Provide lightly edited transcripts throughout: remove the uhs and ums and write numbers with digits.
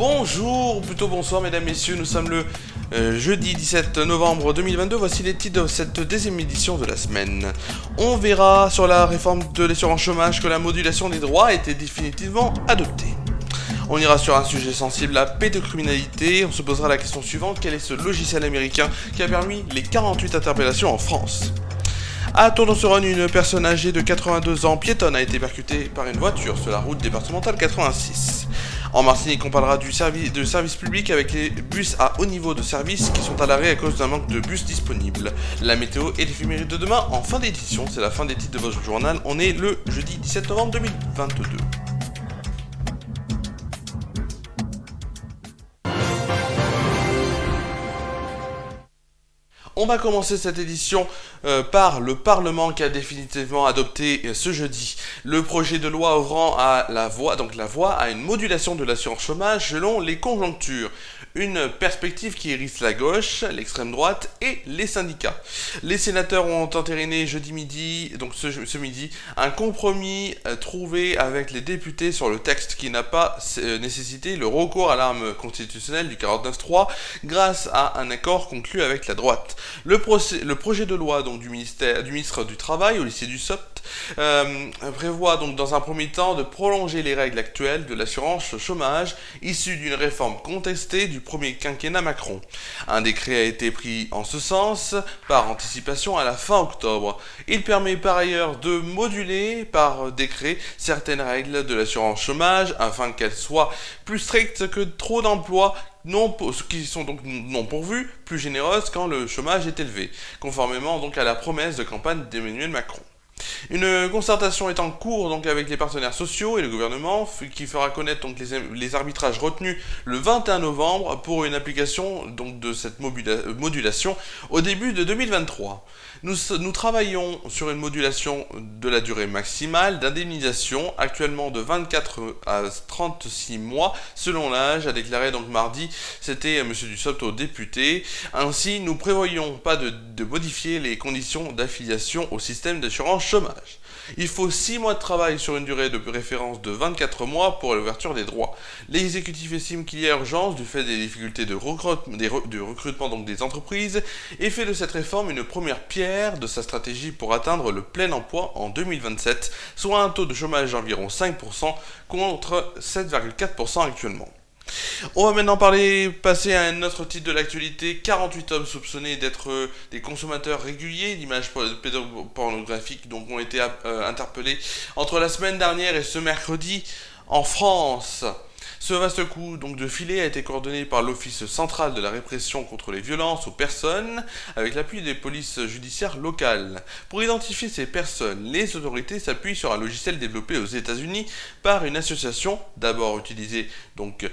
Bonjour, ou plutôt bonsoir mesdames, messieurs, nous sommes le jeudi 17 novembre 2022, voici les titres de cette deuxième édition de la semaine. On verra sur la réforme de l'assurance chômage que la modulation des droits a été définitivement adoptée. On ira sur un sujet sensible, la pédocriminalité, on se posera la question suivante, quel est ce logiciel américain qui a permis les 48 interpellations en France ? À Tournon-sur-Rhône, une personne âgée de 82 ans piétonne a été percutée par une voiture sur la route départementale 86. En Martinique, on parlera du service public avec les bus à haut niveau de service qui sont à l'arrêt à cause d'un manque de bus disponibles. La météo et l'éphéméride de demain en fin d'édition, c'est la fin des titres de votre journal, on est le jeudi 17 novembre 2022. On va commencer cette édition par le Parlement qui a définitivement adopté ce jeudi le projet de loi ouvrant la voie à une modulation de l'assurance chômage selon les conjonctures. Une perspective qui hérisse la gauche, l'extrême droite et les syndicats. Les sénateurs ont entériné jeudi midi, donc ce midi, un compromis trouvé avec les députés sur le texte qui n'a pas nécessité le recours à l'arme constitutionnelle du 49.3 grâce à un accord conclu avec la droite. Le projet de loi donc, du ministre du Travail, au lycée du SOPT, prévoit donc dans un premier temps de prolonger les règles actuelles de l'assurance chômage issues d'une réforme contestée du premier quinquennat Macron. Un décret a été pris en ce sens par anticipation à la fin octobre. Il permet par ailleurs de moduler par décret certaines règles de l'assurance chômage afin qu'elles soient plus strictes que trop d'emplois qui sont donc non pourvus, plus généreuses quand le chômage est élevé, conformément donc à la promesse de campagne d'Emmanuel Macron. Une concertation est en cours donc avec les partenaires sociaux et le gouvernement qui fera connaître donc les arbitrages retenus le 21 novembre pour une application donc de cette modulation au début de 2023. Nous travaillons sur une modulation de la durée maximale d'indemnisation, actuellement de 24 à 36 mois selon l'âge, a déclaré donc mardi, c'était M. Dussopt au député. Ainsi, nous prévoyons pas de modifier les conditions d'affiliation au système d'assurance chômage. Il faut 6 mois de travail sur une durée de référence de 24 mois pour l'ouverture des droits. L'exécutif estime qu'il y a urgence du fait des difficultés de recrutement donc des entreprises et fait de cette réforme une première pierre de sa stratégie pour atteindre le plein emploi en 2027, soit un taux de chômage d'environ 5% contre 7,4% actuellement. On va maintenant passer à un autre titre de l'actualité. 48 hommes soupçonnés d'être des consommateurs réguliers d'images pédopornographiques donc ont été interpellés entre la semaine dernière et ce mercredi en France. Ce vaste coup donc, de filet a été coordonné par l'Office central de la répression contre les violences aux personnes avec l'appui des polices judiciaires locales. Pour identifier ces personnes, les autorités s'appuient sur un logiciel développé aux États-Unis par une association d'abord utilisée donc,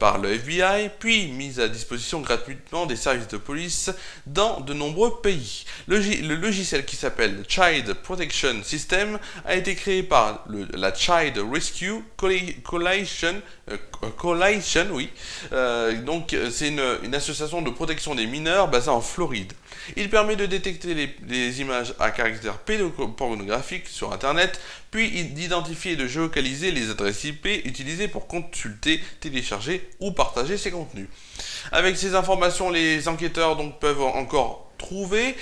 par le FBI, puis mise à disposition gratuitement des services de police dans de nombreux pays. Le logiciel qui s'appelle Child Protection System a été créé par la Child Rescue Coalition, donc c'est une association de protection des mineurs basée en Floride. Il permet de détecter les images à caractère pédopornographique sur Internet, puis d'identifier et de géolocaliser les adresses IP utilisées pour consulter, télécharger ou partager ces contenus. Avec ces informations, les enquêteurs donc peuvent encore trouver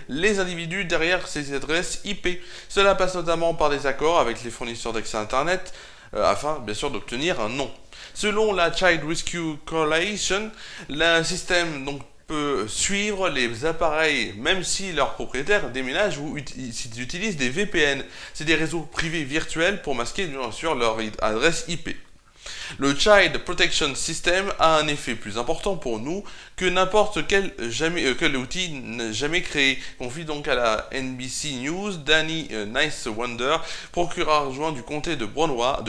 les individus derrière ces adresses IP. Cela passe notamment par des accords avec les fournisseurs d'accès Internet, afin bien sûr d'obtenir un nom. Selon la Child Rescue Coalition, le système donc peut suivre les appareils même si leurs propriétaires déménagent ou s'ils utilisent des VPN. C'est des réseaux privés virtuels pour masquer bien sûr leur adresse IP. Le Child Protection System a un effet plus important pour nous que n'importe quel outil jamais créé, confie donc à la NBC News Danny Nice-Wonder, procureur adjoint du comté de Broward,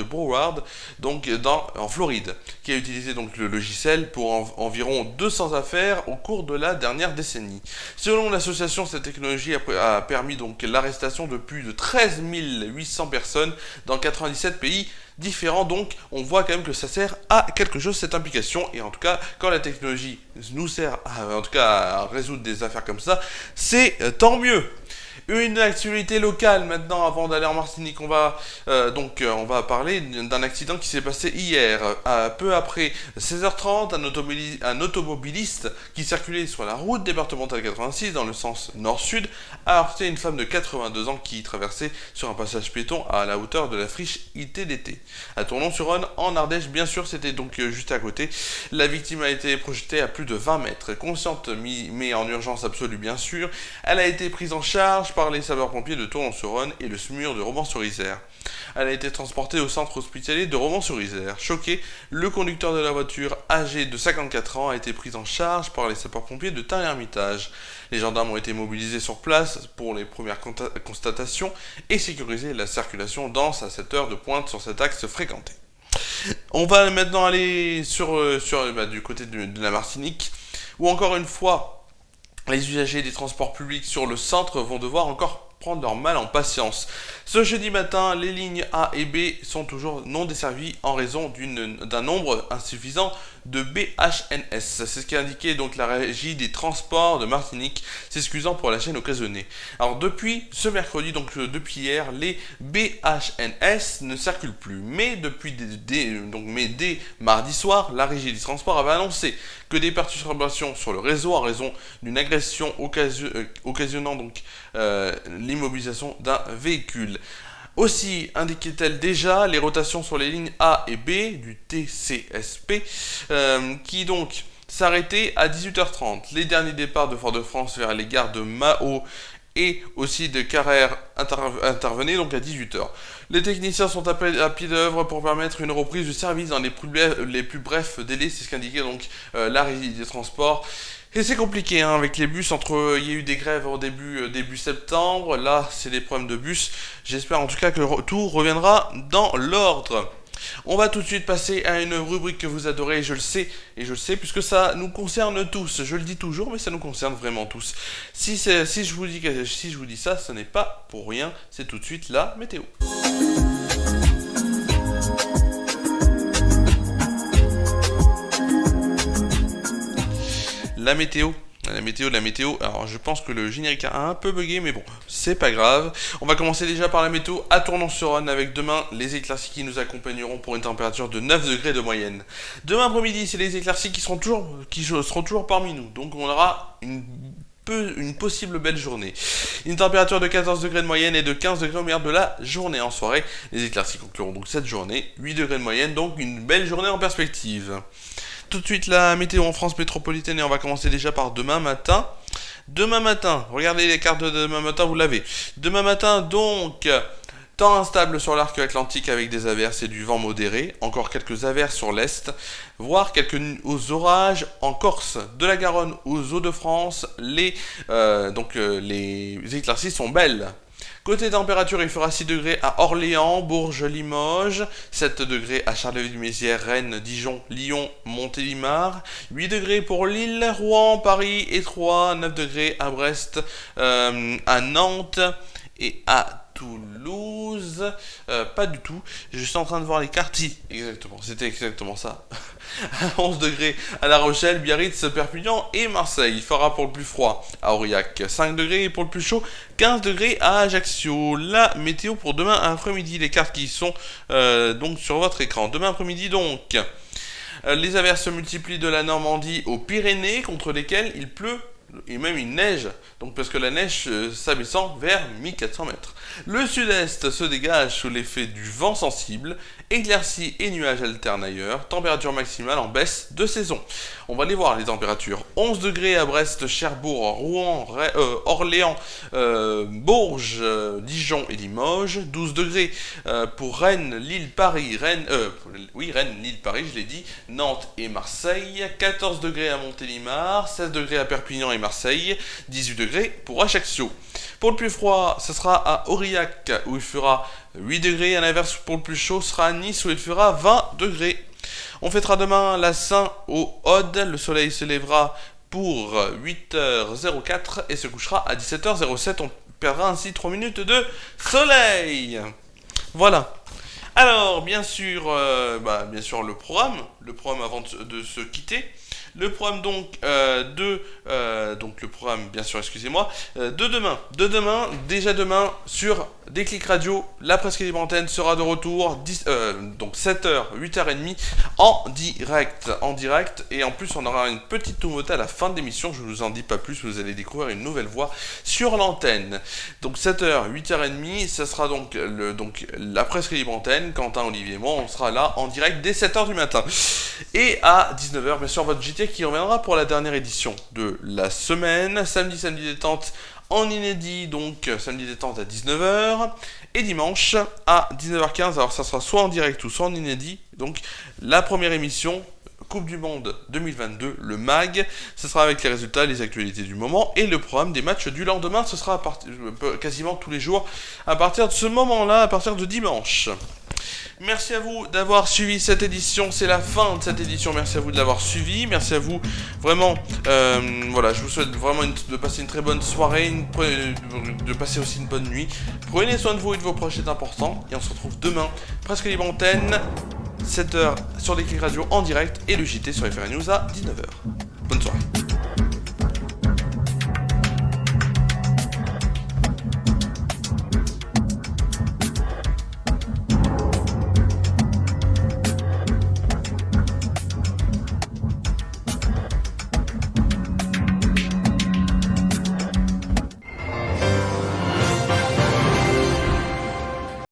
donc en Floride, qui a utilisé donc le logiciel pour environ 200 affaires au cours de la dernière décennie. Selon l'association, cette technologie a permis donc l'arrestation de plus de 13 800 personnes dans 97 pays différents, donc on voit quand même que ça sert à quelque chose cette implication, et en tout cas quand la technologie nous sert à résoudre des affaires comme ça, c'est tant mieux. Une actualité locale maintenant avant d'aller en Martinique. On va parler d'un accident qui s'est passé hier. Peu après 16h30, un automobiliste qui circulait sur la route départementale 86 dans le sens nord-sud a heurté une femme de 82 ans qui traversait sur un passage piéton à la hauteur de la friche ITDT. À Tournon-sur-Rhône, en Ardèche, bien sûr, c'était donc juste à côté. La victime a été projetée à plus de 20 mètres. Consciente mais en urgence absolue bien sûr, elle a été prise en charge par les sapeurs-pompiers de Tournon-sur-Rhône et le SMUR de Romans-sur-Isère. Elle a été transportée au centre hospitalier de Romans-sur-Isère. Choqué, le conducteur de la voiture, âgé de 54 ans, a été pris en charge par les sapeurs-pompiers de Tain-l'Hermitage. Les gendarmes ont été mobilisés sur place pour les premières constatations et sécuriser la circulation dense à cette heure de pointe sur cet axe fréquenté. On va maintenant aller du côté de la Martinique, où encore une fois, les usagers des transports publics sur le centre vont devoir encore prendre leur mal en patience. Ce jeudi matin, les lignes A et B sont toujours non desservies en raison d'un nombre insuffisant de BHNS. C'est ce qu'a indiqué donc la régie des transports de Martinique, s'excusant pour la chaîne occasionnée. Alors depuis ce mercredi, donc depuis hier, les BHNS ne circulent plus. Mais dès mardi soir, la régie des transports avait annoncé que des perturbations sur le réseau en raison d'une agression occasionnant l'immobilisation d'un véhicule. Aussi indiquait-elle déjà les rotations sur les lignes A et B du TCSP qui donc s'arrêtaient à 18h30. Les derniers départs de Fort-de-France vers les gares de Mahon et aussi de Carrère intervenaient donc à 18h. Les techniciens sont à pied d'œuvre pour permettre une reprise du service dans les plus brefs délais, c'est ce qu'indiquait donc la régie des transports. Et c'est compliqué avec les bus, il y a eu des grèves au début septembre, là c'est des problèmes de bus, j'espère en tout cas que tout reviendra dans l'ordre. On va tout de suite passer à une rubrique que vous adorez, je le sais, puisque ça nous concerne tous, je le dis toujours, mais ça nous concerne vraiment tous. Si je vous dis ça, ce n'est pas pour rien, c'est tout de suite la météo. La météo, alors je pense que le générique a un peu bugué, mais bon, c'est pas grave. On va commencer déjà par la météo à Tournon-sur-Rhône avec demain les éclaircies qui nous accompagneront pour une température de 9 degrés de moyenne. Demain après-midi, c'est les éclaircies qui seront toujours parmi nous, donc on aura une possible belle journée. Une température de 14 degrés de moyenne et de 15 degrés au meilleur de la journée en soirée. Les éclaircies concluront donc cette journée, 8 degrés de moyenne, donc une belle journée en perspective. Tout de suite la météo en France métropolitaine et on va commencer déjà par demain matin. Demain matin, regardez les cartes de demain matin, vous l'avez. Demain matin donc, temps instable sur l'arc atlantique avec des averses et du vent modéré. Encore quelques averses sur l'est, voire quelques orages en Corse, de la Garonne aux Hauts-de-France. Les éclaircies sont belles. Côté température, il fera 6 degrés à Orléans, Bourges, Limoges, 7 degrés à Charleville-Mézières, Rennes, Dijon, Lyon, Montélimar, 8 degrés pour Lille, Rouen, Paris et Troyes, 9 degrés à Brest, à Nantes et à Toulouse, pas du tout, je suis en train de voir les cartes, si, exactement, c'était exactement ça. 11 degrés à La Rochelle, Biarritz, Perpignan et Marseille. Il fera pour le plus froid à Aurillac 5 degrés et pour le plus chaud 15 degrés à Ajaccio. La météo pour demain après-midi, les cartes qui sont donc sur votre écran. Demain après-midi donc, les averses se multiplient de la Normandie aux Pyrénées contre lesquelles il pleut et même il neige, donc parce que la neige s'abaissant vers 1400 mètres. Le sud-est se dégage sous l'effet du vent sensible, éclaircies et nuages alternent ailleurs, température maximale en baisse de saison. On va aller voir les températures. 11 degrés à Brest, Cherbourg, Rouen, Orléans, Bourges, Dijon et Limoges. 12 degrés pour Rennes, Lille, Paris, Rennes, Lille, Paris, je l'ai dit, Nantes et Marseille. 14 degrés à Montélimar, 16 degrés à Perpignan et Marseille, 18 degrés pour Ajaccio. Pour le plus froid, ce sera à Aurillac où il fera 8 degrés. À l'inverse, pour le plus chaud, ce sera à Nice où il fera 20 degrés. On fêtera demain la Saint au Aude. Le soleil se lèvera pour 8h04 et se couchera à 17h07. On perdra ainsi 3 minutes de soleil. Voilà. Alors, bien sûr, le programme avant de se quitter. Le programme donc le programme bien sûr, excusez-moi, de demain, déjà demain sur Déclic Radio, la presque libre antenne sera de retour, donc 7h, 8h30 en direct, et en plus on aura une petite nouveauté à la fin de l'émission, je ne vous en dis pas plus, vous allez découvrir une nouvelle voix sur l'antenne. Donc 7h, 8h30, ça sera donc la presque libre antenne, Quentin, Olivier et moi, on sera là en direct dès 7h du matin. Et à 19h, bien sûr, votre JT qui reviendra pour la dernière édition de la semaine, samedi détente en inédit, donc samedi détente à 19h, et dimanche à 19h15, alors ça sera soit en direct ou soit en inédit, donc la première émission, Coupe du Monde 2022, le MAG, ce sera avec les résultats, les actualités du moment, et le programme des matchs du lendemain, ce sera quasiment tous les jours, à partir de ce moment-là, à partir de dimanche. Merci à vous d'avoir suivi cette édition, c'est la fin de cette édition, merci à vous de l'avoir suivi, merci à vous, vraiment, voilà, je vous souhaite vraiment de passer une très bonne soirée, de passer aussi une bonne nuit, prenez soin de vous et de vos proches, c'est important, et on se retrouve demain, presque libre antenne, 7h sur Déclic Radio en direct, et le JT sur FR News à 19h. Bonne soirée.